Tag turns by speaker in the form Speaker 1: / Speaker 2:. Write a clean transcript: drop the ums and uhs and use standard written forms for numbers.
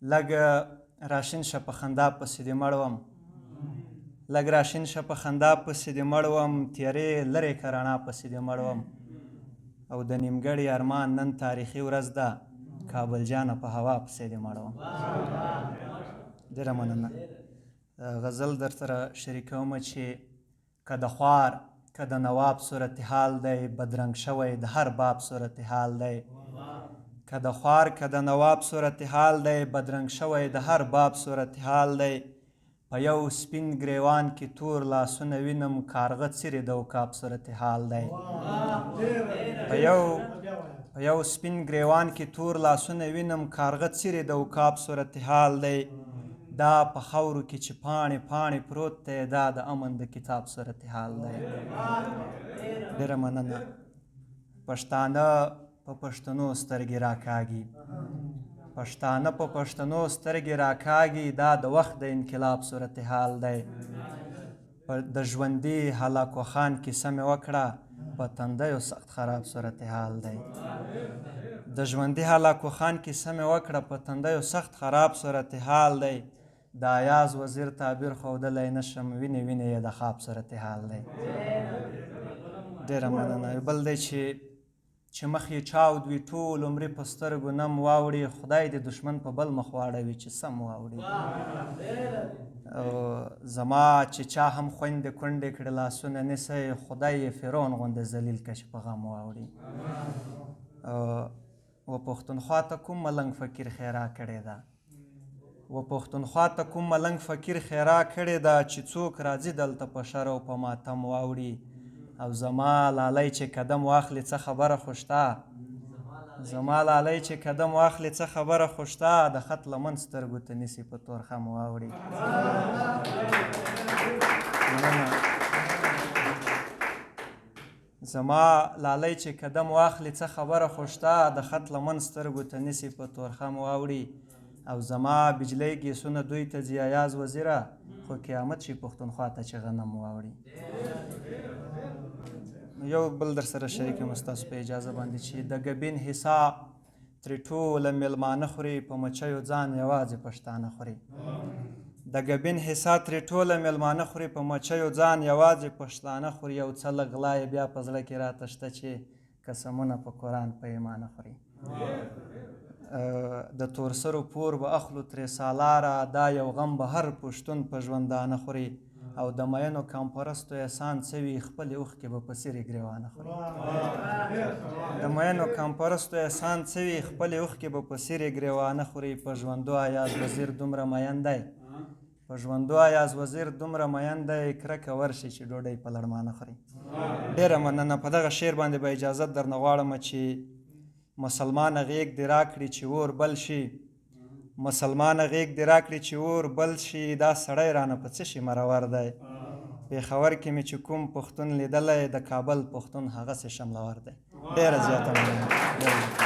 Speaker 1: لږ راشین شه په خندا پسې دې مړ وم لږ راشین شه په خندا پسې دې مړ وم تیارې لرې که رڼا پسې دې مړ وم او د نیمګړي ارمان نن تاریخي ورځ ده کابل جانه په هوا پسې دې مړ وم. ډېره مننه. غزل در سره شریکوم چې که د خوار که د نواب صورتحال دی بدرنګ شوی د هر باب صورتحال دی که د خوار که د نواب صورتحال دی بدرنګ شوی د هر باب صورتحال دی په یو سپین ګریوان کې تور لاسونه وینم کارغه څیرې د عقاب صورتحال دی په یو سپین ګریوان کې تور لاسونه وینم کارغه څیرې د عقاب صورتحال دی دا په خاورو کې چې پاڼې پاڼې پروت دی دا د امن د کتاب صورتحال دی. ډېره مننه. پښتانه په پښتنو سترګې راکاږي پښتانه په پښتنو سترګې راکاږي دا د وخت د انقلاب صورتحال دی د ژوندي هلاکو خان کیسه مې وکړه په تندیو سخت خراب صورتحال دی د ژوندي هلاکو خان کیسه مې وکړه په تندیو سخت خراب صورتحال دی د ایاز وزیر تعبیر ښودلی نشم وینې وینې یې د خواب صورتحال دی. ډېره مننه. یو بل دی چې مخ یې چاود وي ټول عمرې په سترګو نم واوړي خدای دې دښمن په بل مخ واړوي چې سم واوړي زما چې چا هم خویندې کونډې کړې لاسونه نیسئ خدای یې فرعون غوندې ذلیل که چې په غم واوړي و پښتونخوا ته کوم ملنګ فقیر خیرا کړې ده و پښتونخوا ته کوم ملنګ فقیر خیرا کړې ده چې څوک راځي دلته په شر او په ماتم واوړي او زما لالی چې قدم واخلي څه خبره خو شته زما لالی چې قدم واخلي څه خبره خو شته د خط لمن سترګو ته نیسي په تور خم واوړي. زما لالی چې قدم واخلي څه خبره خو شته د خط لمن سترګو ته نیسي په تور خم واوړي او زما بجلی ګیسونه دوی ته ځي ایاز وزیره خو قیامت شي پښتونخوا ته چې غنم واوړي. یو بل در سره شریک یم ستاسو په اجازه باندې چې د ګبین حصا ترې ټوله میلمانه خوري په مچیو ځان یوازې پښتانه خوري د ګبین حصا ترې ټوله میلمانه خوري په مچیو ځان یوازې پښتانه خوري یو څه لږ غلا یې بیا په زړه کې راته شته چې قسمونه په قرآن په ایمانه خوري د تور سرو پور به اخلو ترې سالاره دا یو غم به هر پښتون په ژوندانه خوري او د مینو کمپرستو احسان څه وي خپلې اوښکې به په څیرې ګریوانه خوري د مینو کمپرستو احسان څه وي خپلې اوښکې به په څیرې ګریوانه خوري په ژوندو ایاز وزیر دومره مین دی په ژوندو ایاز وزیر دومره مین دی کرکه ورشي چې ډوډۍ په لړمانه خوري. ډېره مننه. په دغه شعر باندې به اجازت درنه غواړم چې مسلمانه غیږ دې راکړي چې اور بل شي مسلمانه غیږ دې راکړي چې اور بل شي دا سړی رانه په څه شي مرور دی پېښور کې مې چې کوم پښتون لیدلی د کابل پښتون هغسې شملور دی. ډېره زیاته مننه.